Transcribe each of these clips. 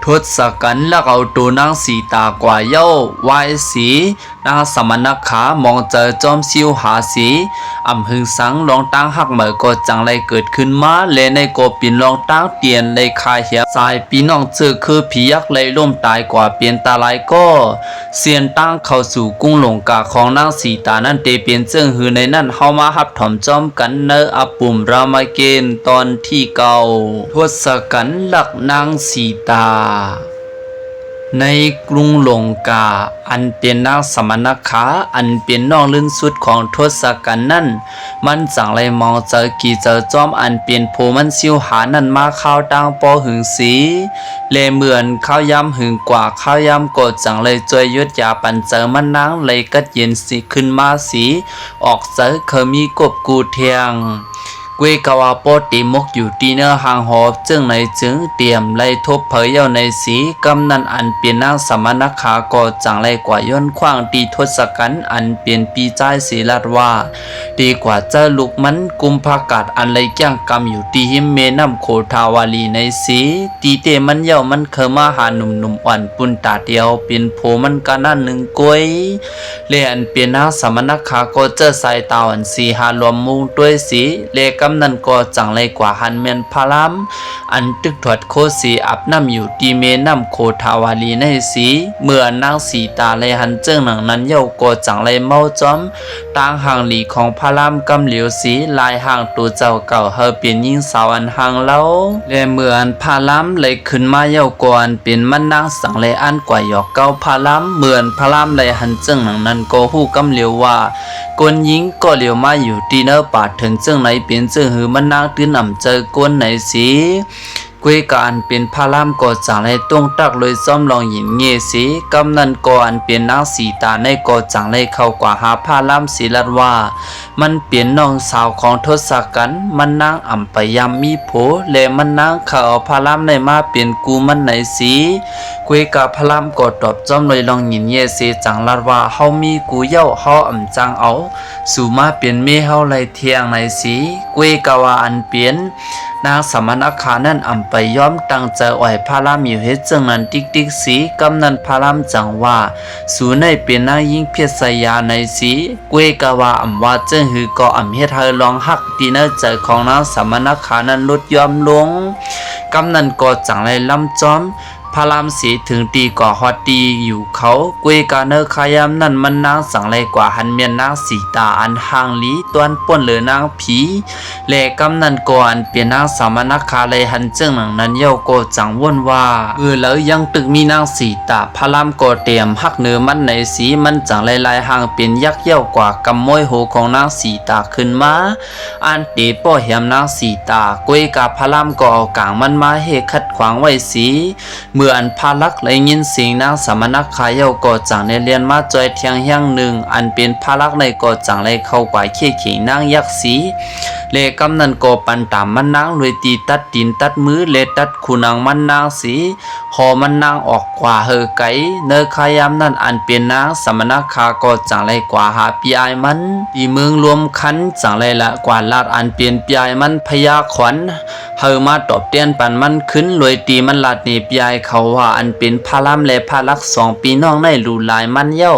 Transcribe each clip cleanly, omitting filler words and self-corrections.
ทศกัณฐ์ลักเอาตัวนางสีตากว่าเย้าวายสีนางสมณขามองเจอจอมซิวหาสีอำหึงสังลองตั้งหักเหมอก็จังไรเกิดขึ้นมาและในก็ปินลองตั้งเตียนเลยคายเหียสายปีน้องเจอคือผียักษ์เลยล่มตายกว่าเปลี่ยนตาลายก็เสียนตั้งเข้าสู่กุ้งหลงกาของนางสีตานั้นเตเปลี่ยนเจิงหือในนั้นเฮามาหับถอมจอมกันเนออปุ่มรามเกณฑ์ตอนที่เก่าทศกัณฐ์ลักนางสีตาในกรุงลงกาอันเป็นนางสมณขาอันเป็นน้องลื่นสุดของทศกัณฐ์นั้นมันจังไรมองเจอกี่เจอจอมอันเป็นโพมันซิวหานั่นมาข้าวดังปอหึงสีเลเหมือนข้าวยำหึงกว่าข้าวยำกดจังเลยจวยยุดยาปันเจอมันนางเลยกัดเย็นสีขึ้นมาสีออกเจอเคยมีกบกูเทียงเวกาวาปอติมกอยู่ที่เนื้อหางหอบจึงในจึงเตรียมไล่ทบเผยเย้าในสีกำนันอันเปลี่ยนนางสมณขาก็จังไรกว่าย้อนขว้างตีทศกัณฐ์อันเปลี่ยนปีใจศีลัดว่าดีกว่าเจ้าลูกมันกุมภากาศอันไรย่างกำอยู่ที่หิมเมน้ำโคทาวาลีในสีตีเตมันเย้ามันเคยมาหาหนุ่มอ่อนปุ่นตาเดียวเป็นโพมันกานั่นหนึ่งกวยเลอันเปลี่ยนนางสมณขาก็เจอสายตาอันสีหารวมมุงด้วยสีเลกำนันก็จังไรกว่าหันเมียนพารามอันตึกถอดโคสีอับน้ำอยู่ที่เมน้ำโคทาวาลีในสีเมื่อนางสีตาเลยหันเจิ้งหนังนั้นเย้าก็จังไรเมาจอมต่างห่างหลีของพารามกำเหลียวสีลายห่างตัวเจ้าเก่าเฮาเปลี่ยนยิ่งสาวอันห่างเล่าและเมื่อนพารามเลยขึ้นมาเย้าก่อนเป็นมันนางสังเลยอันกว่าหยอกเก้าพารามเหมือนพารามเลยหันเจิ้งหนังนั้นก็หู้กำเหลียวว่าคนยิงก็เหลียวมาอยู่ที่เนื้อป่าถึงเจิ้งไหนเป็นเจิ้งหือมันนางตื้นอ่ำเจอก้นไหนสีกุยการเป็นพารามก่อจังไรตรงตักเลยซ้อมลองหยินเงสีกำนันก่อนเป็นนางสีตาในก่อจังไรเข้ากว่าหาพารามสีลัดว่ามันเปลี่ยนน้องสาวของทศกัณฐ์มันนางอ่ำไปยำมีโผและมันนางเข้าเอาพารามในมาเปลี่ยนกูมันไหนสีกุยกาพารามก่อตอบจอมเลยลองหยินเงสีจังลัดว่าเฮามีกูเย้าเฮาอ่ำจังเอาสู่มาเปลี่ยนเมเฮาไรเทียงในสีกุยกาว่าอันเปลี่ยนนางสมณขานั่นอ่ำไปย้อมตั้งใจอ่อยพารามอยู่เฮ็ดจังนั้นติ๊กสีกำนันพารามจังว่าสู่ในเป็นนางยิ่งเพียรสยาในสีกวยกะว่าอ่ำว่าเจ้งหือก็อ่ำเฮ็ดให้ลองหักดีเนใจของนางสมณขานั้นลดย้อมลงกำนันก็จังไรลำจอมพารามสีถึงตีก่อฮอดตีอยู่เขากุยกาเนอขายามนั่นมันนางสังไรกว่าหันเมียนนางสีตาอันห่างลีตวนป่นเหลือนางผีและกำนันก่อนเปลี่ยนนางสามณคาเลยหันเจิ้งหนังนั้นเย้าโกจังว่นว่าแล้วยังตึกมีนางสีตาพารามก็เตรียมหักเนื้อมันในสีมันจังไรลายห่างเป็นยักษ์เย้ากว่ากำมวยโหของนางสีตาขึ้นมาอันเตป้อเหียมนางสีตากุยกาพารามก็เอากางมันมาเฮขัดขวางไว้สีเมื่ออันพาลักเลยยินเสียงนางสมณคาเย้าก็จังในเรียนมาจอยเทียงเฮียงหนึ่งอันเป็นพาลักในก็จังเลยเข้ากว่าเขี้ยขิงนางยักษ์สีเลกำนันก็ปันตามมันนางเลยตีตัดดินตัดมือเลตัดคูนางมันนางสีหอมันนางออกกว่าเฮอไกเนอขายามนั่นอันเป็นนางสมณคาก็จังเลยกว่าหาปีไอมันที่เมืองรวมคันจังเลยละกว่าลาดอันเป็นปีไอมันพยาขวัญเฮอมาตอบเตียนปันมันขึ้นเลยตีมันลาดนี่ปีไอเขาว่าอันเป็นพารามและพาลักสองปีน้องในรูลายมันเย้า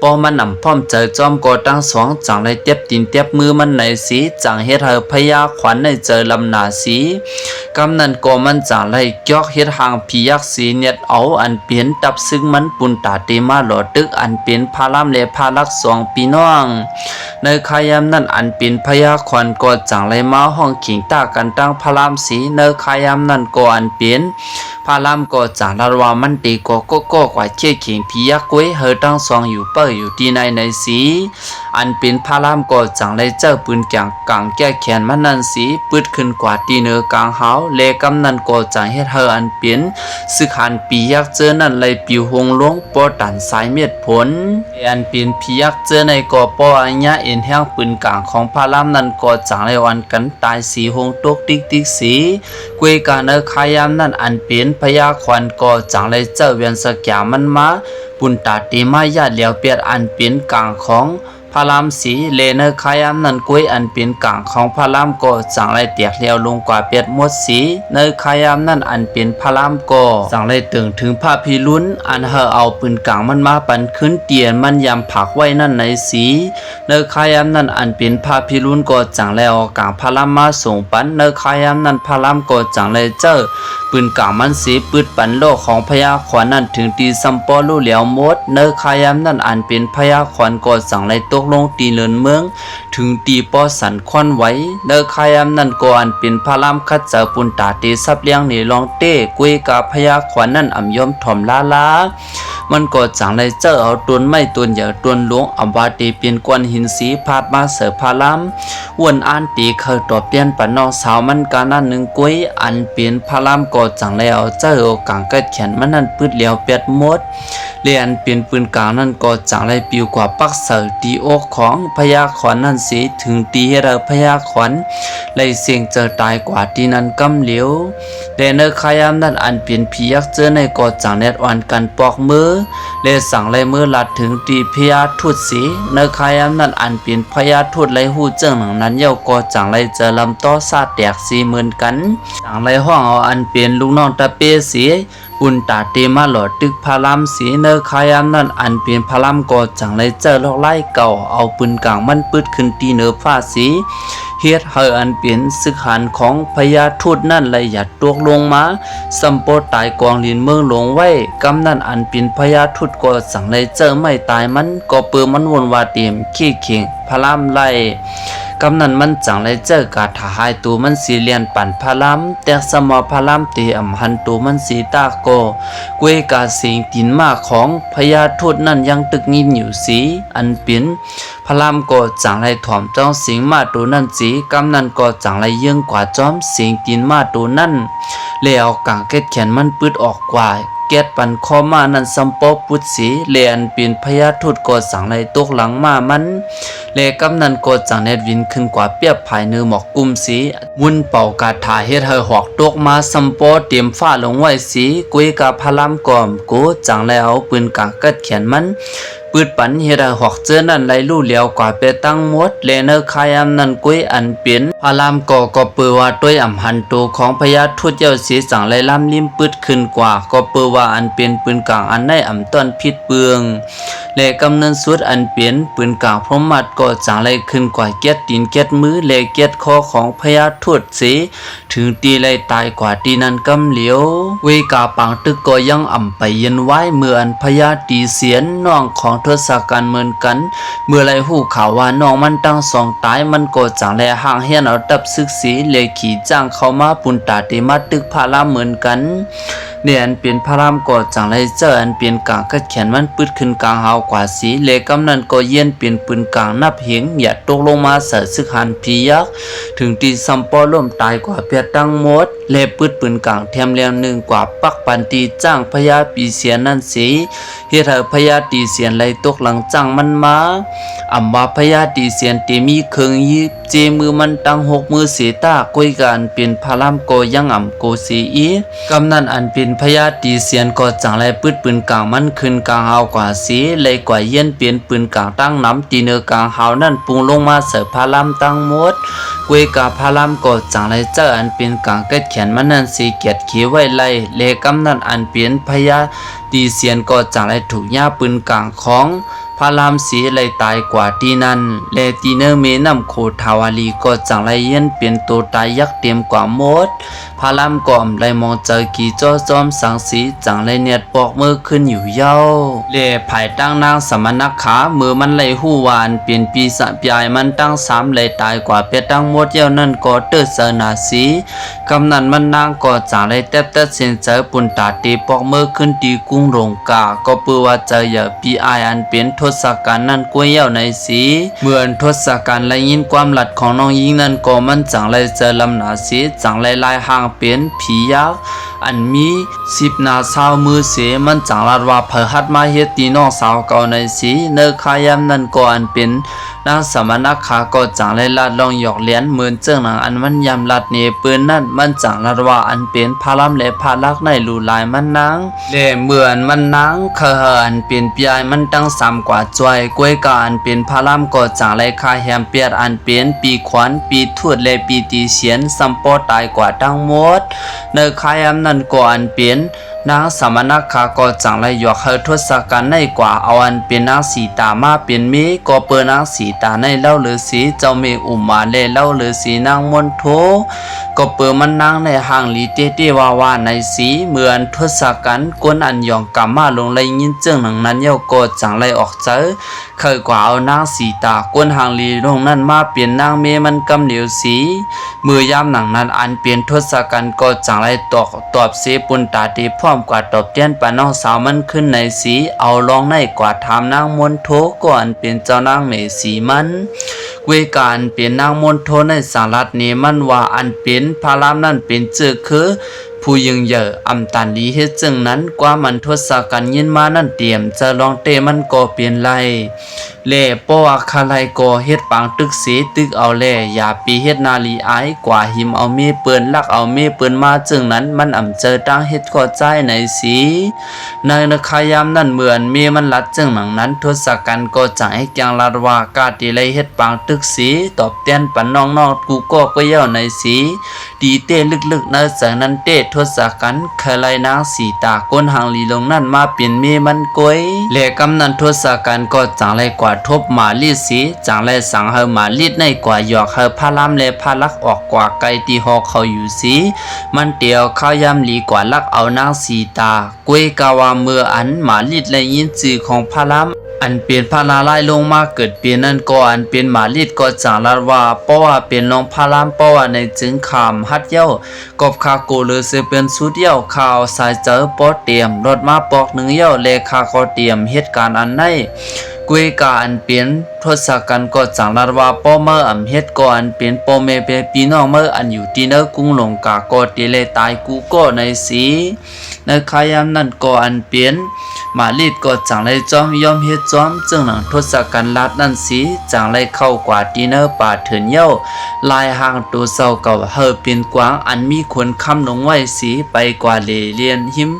พอมันนำพร้อมเจอจอมก็ตั้งสองจังเลยเต็บตีนเต็บมือมันในสีจังเฮ็ดเฮอพยาขวัญในเจอลำหนาสีกำนันก็มันจังเลยยอกเฮ็ดหางผียักษ์สีเน็ดเอาอันเปลี่ยนตับซึ่งมันปุนตาเตมาหลอดึกอันเป็นพารามและพาลักสองปีน้องในขายามนั้นอันเป็นพยาขวัญก็จังเลยมาห้องขิงตากันตั้งพารามสีในขายามนั้นก็อันเป็นพารามก็จังลาว่ามันตีก็กว่าเชี่ยขิงผียักษ์กวยเฮอตั้งสองอยู่เป้ออยู่ที่ในสีอันเป็นพารามก็จังเลยเจ้าปืนกางแก้แขนมันนั่นสีปืดขึ้นกว่าตีเนื้อกลางเฮาเลกำนันก็จังเฮ็ดเฮออันเป็นสึกหันผียักษ์เจอนั่นเลยปิวหงลงปอดันสายเม็ดผลอันเป็นผียักษ์เจอในก็ปออัญญาเอ็นแห้งปืนกลางของพารามนั่นก็จังเลยวันกันตายสีหงตกติ๊กสีกวยกาเนอขายามนั่นอันเป็นพยาขวัญก็จังเลยเจ้าเวียนสกยามันมาปุนตาตีมายาเหลียวเปียดอันเป็นกลางของ พระรามสีเลเนอร์คายามนั่นกุ้ยอันเป็นกลางของพระรามก็จังไรเตียกเลียวลงกว่าเป็ดมดสีเนอร์คายามนั่นอันเป็นพระรามก็จังไรตึงถึงพระพิรุณอันเฮอเอาปืนกลางมันมาปันขึ้นเตียนมันยำผักไว้นั่นในสีเนอร์คายามนั่นอันเป็นพระพิรุณก็จังไรเอากลางพระรามมาส่งปันเนอร์คายามนั่นพระรามก็จังไรเจอปืนกลางมันสีปืดปันโลกของพญาขวัญนั่นถึงตีซัมปอลู่เหลียวมดเนอร์คายามนั่นอันเป็นพญาขวัญก็จังไรตกลงตีเลินเมืองถึงตีปอสันควันไว้เนอคายามนั่นก็อันเป็นพระรามคัดเจอปุนตาตีซับเลี้ยงนี่ลองเต้กุยกาพยาขวัญนั่นอ่ำยมถ่อมลามันก็จังไรเจอเอาตุนไม่ตุนอย่าตุนหลวงอำวาตีเปลี่ยนกวนหินสีพาดมาเสือพระรามอ้วนอันตีเคยตอบเปลี่ยนปนน้องสาวมันกานั่นหนึ่งกุยอันเปลี่ยนพระรามก็จังไรเอาเจอเอากางเกิดแขนมันนั่นปืดเหลียวเป็ดมดเรียนเปลี่ยนปืนกลางนั่นก็จังไรปิวกว่าปักเสือตีอกของพญาขวัญนั่นสีถึงตีให้เราพญาขวัญเลยเสียงเจอตายกว่าที่นั่นกำเหลียวแต่เนอขายามนั่นอันเปลี่ยนผียักษ์เจอในก็จังแนดอ่อนกันปอกมือเลยสั่งเลยมือลัดถึงตีพญาทูตสีเนอขายามนั่นอันเปลี่ยนพญาทูตเลยหูเจิ้งหนังนั้นเย้าก็จังเลยเจอลำต้อซาแตกสีเหมือนกันจังเลยห้องเอาอันเปลี่ยนลูกน้องตะเปสีอุนตาเตมาหลอดตึกพารามสีเนอขายามนั่นอันเป็นพารามก็จังเลยเจอลอกไล่เก่าเอาปืนกลางมันปืดขึ้นตีเนือฟ้าสีเฮ็ดให้อันเป็นศึกหันของพญาทูตนั่นเลยหยัดตวกลงมาสัมโปตายกองลินเมืองหลงไว้กำนั่นอันเป็นพญาทูตก็จังเลยเจอไม่ตายมันก็เปื้อมันวนวาเตียมขี้เข่งพารามไล่กำนั้นมันจังเลยเจอกาถาหายตัวมันสีเลียนปั่นพารามแต่สมอพารามตีอำหันตัวมันสีตาโกกวยกาสิงตินมาของพญาทูตนั่นยังตึกงิมอยู่สีอันเป็นพารามก็จังเลยถ่อมจ้องสิงมาตัวนั่นสีกำนั้นก็จังเลยเยื่องกว่าจอมสิงตินมาตัวนั่นแล้วกางเก็ดแขนมันปืดออกกว่าเกตปันคอมานันสัมปอปุตสีเลียนเป็นพญาทูตก็สั่งในตกหลังมามันเลกำนันก็จังเน็ดวินขึ้นกว่าเปียบภายเนื้อหมอกกุมสีมุนเป่ากาถาเฮ็ดให้หอกตกมาสัมปอเตรียมฟ้าลงไว้สีกุยกาพลามก่อมกูจังแล้วปืนกางกัดเขียนมันปืดปันเฮ็ดให้หอกเจอนั่นไหลลู่เหลียวกว่าเปตั้งมดเลเนอร์คายามนั่นกุยอันเปลี่ยนพลามก็เปือว่าด้วยอำหันตัวของพญาทูตเจ้าสีจังไหลลำลิ้มปืดขึ้นกว่าก็เปือว่าอันเป็นปืนกลางอันได้อำต้นพิษเปืองและกำเนิดสุดอันเปลี่ยนปืนกลางพรหมัดก็จังไรขึ้นกว่าเกียรตีนเกียรมือและเกียรคอของพญาทูตสีถึงตีไรตายกว่าตีนั้นกำเหลียวเวกาปังตึกก็ยังอ่ำไปเย็นไว้เมื่ออันพญาตีเสียนน้องของทศกัณฐ์เหมือนกันเมื่อไรหูข่าวว่าน้องมันตั้งสองตายมันก็จังไรห่างเฮียนเอาตับซึกสีเลยขี่จ้างเข้ามาปุนตาเตมาตึกพาลาเหมือนกันเนี่ยอันเปลี่ยนพระรามก็จังไรเจออันเปลี่ยนกลางกัดแขนมันปืดขึ้นกลางหาวกว่าสีเลกำนั้นก็เย็นเปลี่ยนปืนกลางนับเหงอย่าตกลงมาเสอซึกหันพียักถึงตีซัมปอล่มตายกว่าเพียตั้งมดเลปืดปืนกลางแถมเลียงหนึ่งกว่าปักปันตีจ้างพญาปีเสียนั่นสีเฮ็ดให้พญาตีเสียนไหลตกหลังจ้างมันมาอำว่าพญาตีเสียนเตมีเคิงยิบเจมือมันตั้งหกมือเสตากุยกันเป็นพระรามโกยังอ่ำโกสีอีกำนั้นอันเป็นพญาตีเสียนก็จังไรปืดปืนกลางมันขึ้นกลางหาวกว่าสีเลยกว่าเย็นเปลี่ยนปืนกลางตั้งน้ำตีเนื้อกลางหาวนั่นปุงลงมาเสิร์ฟพระรามตั้งมดกุยกาพระรามก็จังไรเจออันเป็นกลางเกิดแขนมันนั่นสีเกียดขีไว้ไล่เลกำนั้นอันเปลี่ยนพญาตีเสียนก็จังไรถูกย่าปืนกลางของพระรามสีเลยตายกว่าที่นั้นเลตีเนอร์เมนำโคทาวาลีก็จังไรเย็นเปลี่ยนตัวตายยักเตรียมกว่ามดพระรามก่อมเลยมองเจอกี่จ้อจอมสังสีจังไรเนียดปอกมือขึ้นอยู่เย้าเลภายตั้งนางสมณขามือมันเลยหู้วานเปลี่ยนปีศาจใหญ่มันตั้งสามเลยตายกว่าเปียตั้งมดเย้านั่นก็เตอเสนาสีกำนันมันนางก็จังไรแทบเส้นเจอปุ่นตาตีปอกมือขึ้นตีกุ้งลงกาก็เปือว่าเจออย่าปีไออันเป็นทศกัณฐ์นั่นกุ้ยเย้าในสีเมื่อทศกัณฐ์และยินความหลัดของน้องยิงนั่นก็มันจังไรเจอลำหนาสีจังไรลายห่างเป็นผียักษ์อันมี10 นาสาวมือเสมันจังลาดว่าเผหัดมาเฮ็ดตีน้องสาวเก่าในสีเนอคายามนั่นก็อันเป็น นางสมณขาก็จังไรลาดลองหยอกเลี้ยนเหมือนเจ้าหนังอันมันยำลัดเนปืนนั่นมันจังลัดว่าอันเป็นพาลำและพาลักในลูลายมันนางเล่เหมือนมันนางเคยอันเป็นปียมันตั้งสามกว่าจวยกวยกาอันเป็นพาลำก็จังไรคาแฮมเปียดอันเป็นปีขวัญปีทูดและปีตีเสียนสัมปอตายกว่าทั้งหมดในคายามนั้นก็อันเป็นนางสมณขาก็จังไรหยอกเฮทศกัณฐ์ในกว่าเอาอันเป็นนางสีตามาเป็นมีก็เปิดนางสีตาในเล่าฤาษีเจ้าเมอุมาเลเล่าฤาษีนางมณโธก็เปิดมันนางในห่างลีเตเตวาวาในสีเหมือนทศกัณฐ์กวนอันยองกามาลงเลยยินเจิงหนังนั้นเย้าก็จังไรออกเจอเคยกว่าเอานางสีตากวนห่างลีลงนั้นมาเปลี่ยนนางเมมันกำเหลียวสีมือยามหนังนั้นอันเปลี่ยนทศกัณฐ์ก็จังไรตอบเสปุนตาตีพร้อมกว่าตอบเตียนปาน้องสาวมันขึ้นในสีเอาลองในกว่าถามนางมณโธก่อนเป็นเจ้านางเมสีมันเวการเป็นนางมณโธในสารัตนี้มันว่าอันเป็นพารามนั่นเป็นเจือคือผู้ยิงเยอะอำตันดีเฮ็ดจึงนั้นกว่ามันทศกัณฐ์ยินมานั่นเตรียมจะลองเตมันก็เปลี่ยนไรเล่ปว่าคาไลก็เฮ็ดปางตึกสีตึกเอาแล่อย่าปีเฮ็ดนาลีอายกว่าหิมเอามีปืนลักเอามีปืนมาจึงนั้นมันอำเจอตั้งเฮ็ดก็ใจในสีในนคายามนั่นเหมือนมีมันลัดจึงหนังนั้นทศกัณฐ์ก็จังให้จังลาดว่ากาติเลยเฮ็ดปางตึกสีตอบแทนปันน้องๆกูก็เย่าในสีดีเต้ลึกๆในเสียงนั้นเต้ทศกัณฐ์เคยไล่นางสีตาก้นหางลีลงนั่นมาเปลี่ยนมีมันกวยเล่กำนันทศกัณฐ์ก็จังไรกว่าทบหมาลีสีจังไรสั่งเฮาหมาลีดในกว่าหยอกเฮาพาลามและพาลักออกกว่าไกตีหอกเขาอยู่สีมันเตียวข้าวยำลีกว่าลักเอานางสีตากวยกาวาเมื่ออันหมาลีดและยินจือของพาลามอันเป็นพาลาไล่ลงมาเกิดเปลี่ยนนั่นก็อันเป็นหมาลีดก็จังลาว่าเพราะว่าเป็นน้องพาลามเพราะว่าในจึงขามฮัดเย้ากบคาโกเลยเสเป็นสุดเย้าข่าวสายเจอปอเตรียมรถมาปอกหนึ่งเย้าเลขาก็เตรียมเหตุการณ์อันในกุยกาอันเป็นทศกัณฐ์ก็จังลาว่าป้อเมื่ออำเฮ็ดก็อันเป็นป้อเมเปพี่น้องเมื่ออันอยู่ที่เนกรุงหลงกาก็ติเลตายกูก็ในสีในขายามนั้นก็อันเป็นมาลีดก็จังไรจอมยอมเฮ็ดจอมจึงหนังทศกัณฐ์ลาดนั่นสีจังไรเข้ากว่าที่เนป่าเถินเย้าลายห่างตัวเศร้าเก่าเฮอเป็นกวางอันมีคนคำลงไว้สีไปกว่าเลเลียนหิม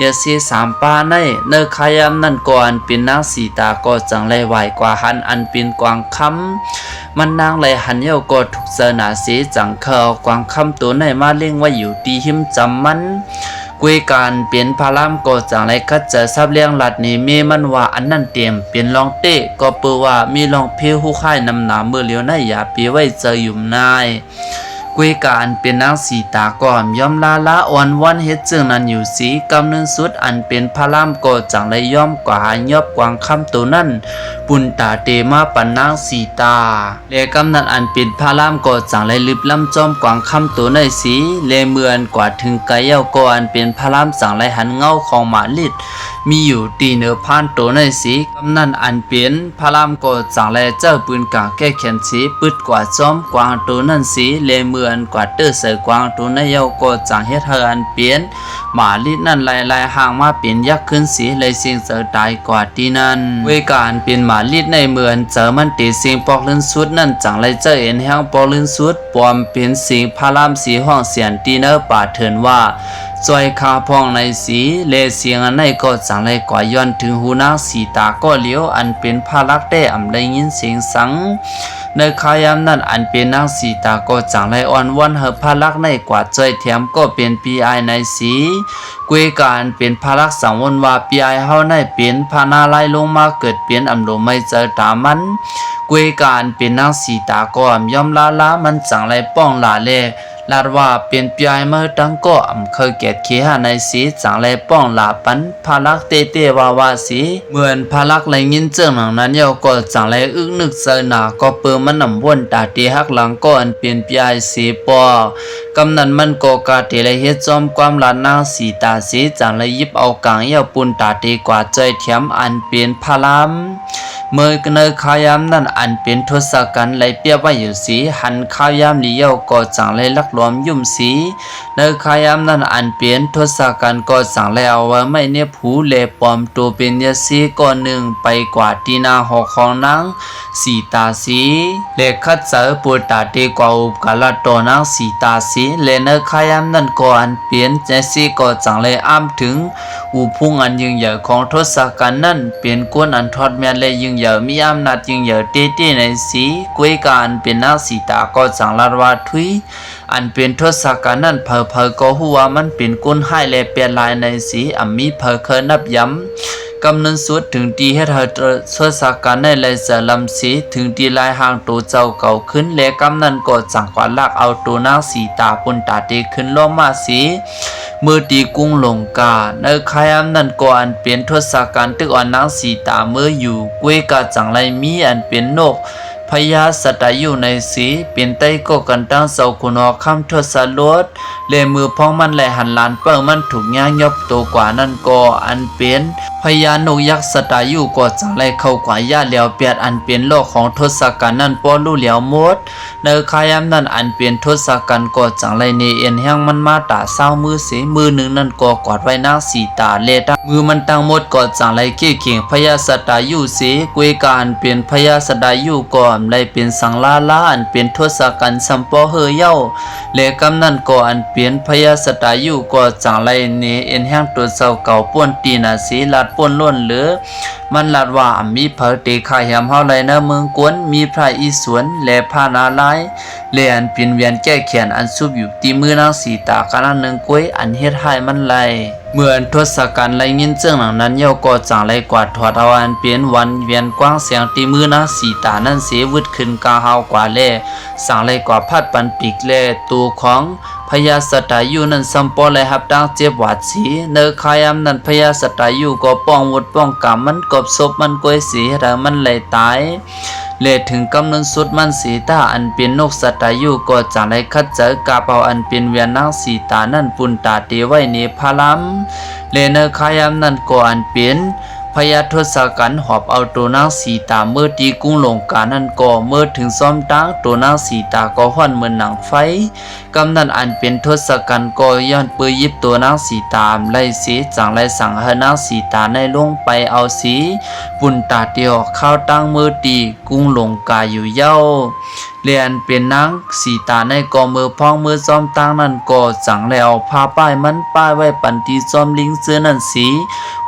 ยาเสียสามป้าในเนขายามนั่นก่อนเป็นนางสีตาก็จังไรไหวกว่าหันอันเป็นกวางคำมันนางไรหันเย้าก็ถูกเสนาเสียจังเขากวางคำตัวในมาเลี้ยงไว้อยู่ที่หิมจำมันกุยการเปลี่ยนพารามก็จังไรคัดเจอซับเลี้ยงลัดนี้มีมันว่าอันนั่นเตรียมเปลี่ยนลองเตะก็เปือว่ามีลองเพลหูค่ายนำหนาเมื่อเลี้ยวในอย่าปีไว้เจออยู่นายกุยการเป็นนางสีตาก่อนยอมลาละอ่อนวันเฮ็ดจึงนั้นอยู่สีกำเนิดสุดอันเป็นพารามก็จังไรย่อมกว่าหายอบกวางคำตัวนั้นปุนตาเตมาปันนางสีตาเลกำนั้นอันเป็นพารามก็จังไรลึบล้ำจอมกวางคำตัวในสีเลเมือนกว่าถึงไกเย้าก็อันเป็นพารามจังไรหันเงาของหมาลิดมีอยู่ตีเนื้อพานตัวในสีกำนั้นอันเป็นพารามก็จังไรเจ้าปืนกางแก้แขนสีปึดกว่าจอมกวางตัวนั้นสีเลเมือนกว่าเตอเสือกวางตัวในเย้าก็จังเฮ็ดเฮอันเปลี่ยนหมาลิดนั่นลายห่างมาเปลี่ยนยักษ์ขึ้นสีเลยเสียงเสือตายกว่าที่นั้นเวการเป็นหมาลิดในเมือนเจอมันตีเสียงปอกลื่นสุดนั่นจังไรเจอเห็นแห้งปอกลื่นสุดปลอมเป็นเสียงพารามสีห้องเสียนตีเนอป่าเถินว่าจอยคาพองในสีเลเสียงอันในก็จังไรกว่าย้อนถึงหูนางสีตาก็เลี้ยวอันเป็นพาลักได้อำได้ยินเสียงสังในขายามนั้นอันเป็นนางสีตาก็จังไรอ่อนวันเฮพาลักในกว่าจอยแถมก็เป็นปีไอในสีกุยการเป็นพาลักสังวนว่าปีไอเฮาในเป็นพานาไลลงมาเกิดเปลี่ยนอำโลไม่เจอตามันกุยการเป็นนางสีตาก็ยอมลามันจังไรป้องลาเลลาดว่าเป็นปีไอเมื่อตั้งก็เคยเกตเขียในสีจังไรป้องลาปันพาลักเตวาสีเหมือนพาลักไรยินเจิงหนังนั้นเยาก็จังไรอึกนึกเสนาก็เปิมันนำวนตาตีหักหลังก็อันเป็นปีไอสีปอกำนันมันก็กาเตเลยเฮ็ดจอมความลานนางสีตาสีจังไรยิบเอากางเยาปุ่นตาตีกว่าใจเทียมอันเป็นพาลามเมื่อเนขายามนั้นอันเป็นทศกัณฐ์ไหลเปียบไว้อยู่สีหันข้าวยามลีเยาก็จังไรลักล ลอมยุ่มสีในขายามนั้นอันเปลี่ยนทศกัณฐ์ก็สั่งแล้วว่าไม่เนี่ยผูเลปอมตัวเป็นยาสีก่อนหนึ่งไปกว่าตีนาหอกของนางสีตาสีเลขัดเสอปูตาเตกว่าอุปกาลตอนางสีตาสีเลในขายามนั้นก็อันเปลี่ยนยาสีก็สั่งเลยอ้ามถึงอุพุ่งอันยิ่งใหญ่ของทศกัณฐ์นั้นเป็นกวนอันทอดแม่เลยยิ่งใหญ่มีอำนาจยิ่งใหญ่เต้ในสีกวยการเป็นนางสีตาก็สั่งลาดว่าทุยอันเป็นทศกัณฐ์นั้นเพอก็หัวมันเป็นกุนให้และเปลี่ยนลายในสีมีเคยนับย้ำกำนันสุดถึงตีให้เธอทศกัณฐ์ในลายเสลำสีถึงตีลายหางตัวเจ้าเก่าขึ้นและกำนันก็สั่งกว่าลากเอาตัวนางสีตาปนตาเตขึ้นลงมาสีมือตีกุ้งลงกาในขายามนั้นก็อันเป็นทศกัณฐ์ตึกอ่อนนางสีตาเมื่ออยู่กวยกาจังไรมีอันเป็นนกพญาสตาอยู่ในสีเป็นไตก็กันตั้งเสาคุณอคำทศลวดเลมือพ้องมันแลหันลานเปิ้งมันถูกย่างยบตัวกว่านั่นก็อันเป็นพญานกยักษ์สตาอยู่ก็จังไรเข้ากว่าญาเหลียวเปียดอันเป็นโลกของทศกัณฐ์นั่นป้อลู่เหลียวมดในขายามนั้นอันเป็นทศกัณฐ์ก็จังไรเนเอ็นแห้งมันมาตาเศร้ามือสีมือหนึ่งนั่นก็กอดไว้นางสีตาเลตมือมันตั้งหมดก็จังไรเกี่ยเข่งพญาสตาอยู่สีกุยการเป็นพญาสตาอยู่ก็ได้เป็นสังลาอันเป็นทศกัณฐ์สัมปอเฮเย้าและกำนั้นก็อันเปลี่ยนพญาสตาอยู่ก็จังไรเนเอ็นแห้งตัวเจ้าเก่าป้วนตีนาสีลัดป้วนล้วนเหลือมันลัดว่ามีเผอเตขายำเฮาไรนะเมืองกวนมีพระอีสวนและพานาลายและอันเป็นเวียนแก้เขียนอันซุบอยู่ตีมือนางสีตากันนึงกวยอันเฮ็ดให้มันไลเมื่ออันทศกัณฐ์ไล่ยินเจ้งหลังนั้นเย้าก็จังไรกว่าถอดเอาอันเปลี่ยนวันเวียนกว้างเสียงตีมือนางสีตานั้นเสวึดขึ้นกาเฮากว่าแลสั่งไรกว่าพัดปันปีกแลตัวของพญาสตาอยู่นั้นสัมปอเลยหับดังเจ็บหวาดสีเนอขายามนั้นพญาสตาอยู่ก็ป้องวุดป้องกรรมมันกบศพมันกวยสีแต่มันเลยตายเลถึงกำนันสุดมันสีตาอันเป็นนกสตาอยู่ก็จังไรคัดเจอกาเปาอันเป็นเวียนนางสีตานั่นปุนตาเตไว้ในพาลัมเลเนอขายามนั้นก็อันเป็นพญาทศกัณฐ์หอบเอาตัวนางสีตาเมื่อตีกุ้งลงกานั่นก็เมื่อถึงซ้อมตั้งตัวนางสีตาก็ห้อนเหมือนหนังไฟกำนั้นอันเป็นทศกัณฐ์ก็ย้อนปืนยิบตัวนางสีตามไล่สีจังไล่สั่งให้นางสีตาในลงไปเอาสีปุ่นตาเดียวเข้าตั้งมือตีกุ้งลงกาอยู่เย้าเรียนเป็นนางสีตาในก็มือพ้องมือซ้อมตั้งนั่นก็จังแล้วพาป้ายมันป้ายไว้ปันตีซ้อมลิงเสื้อนั่นสี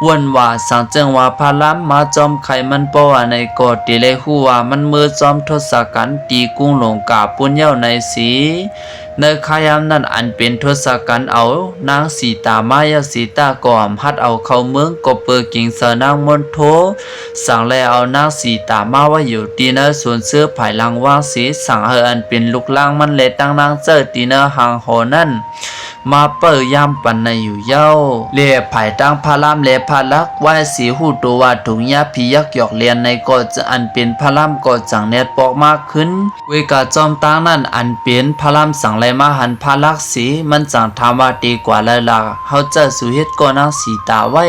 วนว่าสังเจิงว่าพาล้ำมาจอมไข่มันป้อในกอตีเลยหัวมันมือจอมทศกัณฐ์ตีกุ้งลงกาปุ่นเย้าในสีในขายามนั้นอันเป็นทศกัณฐ์เอานางสีตามายาสีตากอมฮัดเอาเข้าเมืองก็เปิดกิ่งเสนางมนโทสั่งแล้วเอานางสีตามาไว้อยู่ตีเนอส่วนเสื้อภายหลังว่างสีสั่งให้อันเป็นลูกล่างมันเลยตั้งนางเจอตีเนอหางโหนั่นมาเปิดยามปันในอยู่เย้าเล่ภายตั้งพารามเลพาลักไว้สีหูตัวว่าถุงยาพิยักหยอกเลียนในก็จะอันเป็นพารามก็จังเน็ตปอกมากขึ้นเวกาจอมตั้งนั่นอันเป็นพารามสั่งไรมาหันพาลักสีมันจังทำว่าดีกว่าเลยล่ะเขาจะสุเฮ็ดก็นางสีตาไว้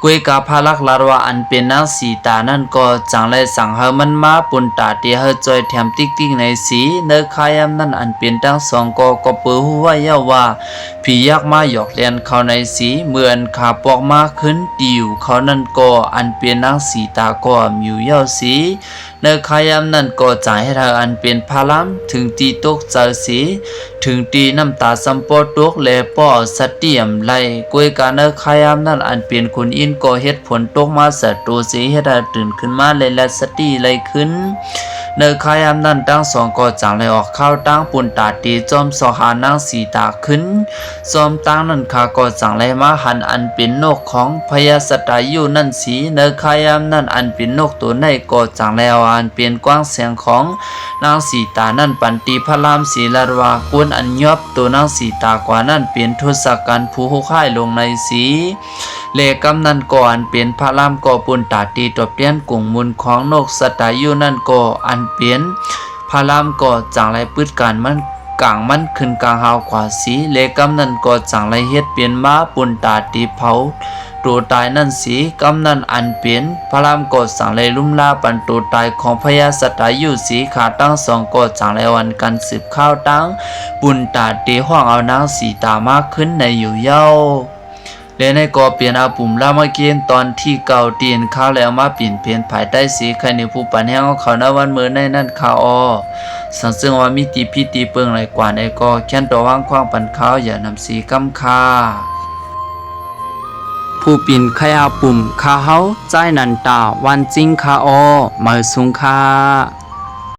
เวกาพาลักลาว่าอันเป็นนางสีตานั่นก็จังไรสั่งให้มันมาปุ่นตาเตียให้จอยแถมติ๊กในสีเนอขายามนั่นอันเป็นทั้งสองก็เปื้อหัวเย้าว่าพี่ยักมาหยอกเลียนเขาในสีเหมือนขาปอกมากขึ้นติวเขานั่นก็อันเป็นนางสีตาก็มิวเย้าสีในขายามนั่นก็จ่ายให้เธออันเป็นพาลัมถึงตีตกเจอสีถึงตีน้ำตาสัมปอตกและป้อสเตียมไล่กวยการในขายามนั่นอันเป็นคนอินก็เฮ็ดผลตกมาสะตัวสีให้เธอตื่นขึ้นมาเลยและสติไล่ขึ้นในขายามนั้นตั้งสองก็จังเลยออกเข้าตั้งปุ่นตาตีจอมสหานางสีตาขึ้นจอมตั้งนั้นข้าก็จังเลยมาหันอันเป็นนกของพญาสตาอยู่นั่นสีในขายามนั้นอันเป็นนกตัวในก็จังแล้วอันเป็นกว้างเสียงของนางสีตานั่นปันตีพระรามสีลาดว่ากวนอันยอบตัวนางสีตากว่านั่นเป็นทศกัณฐ์ผู้ค่ายลงในสีเลกำนั้นก่อนเป็นพระรามก่อปุ่นตาตีตบเตี้ยนกุ่งมุนของนกสตาอยู่นั่นก็อันเปลี่ยนพระรามก็จังไรปืดการมันกลางมันขึ้นกลางหาวขวาสีเลกำนั้นก็จังไรเฮ็ดเปลี่ยนมาปุ่นตาตีเผา ตัวตายนั่นสีกำนันอันเปลี่ยนพระรามกดสั่งเลยลุ่มลาปันตัวตายของพญาสัตาอยู่สีขาตั้งสองกดสั่งเลยวันกันสืบข้าวตั้งบุญตาเตห้องเอานางสีตามากขึ้นในอยู่เย้าและในก็เปลี่ยนอาปุ่มลามาเกณฑ์ตอนที่เก่าเตียนข้าวแล้วมาเปลี่ยนเปลี่ยนภายใต้สีใครในผู้ปันแห้งเขาณวันเมื่อในนั่นข้าวสังซึ่งว่ามีตีพิตีเปิงไรกว่าในก็แค่นตัวว่างคว้างปันข้าวอย่านำสีกำคาผู้ปิ่นขยาปุ่มคาเฮาใจนันตาวันจริงคามือสุงคา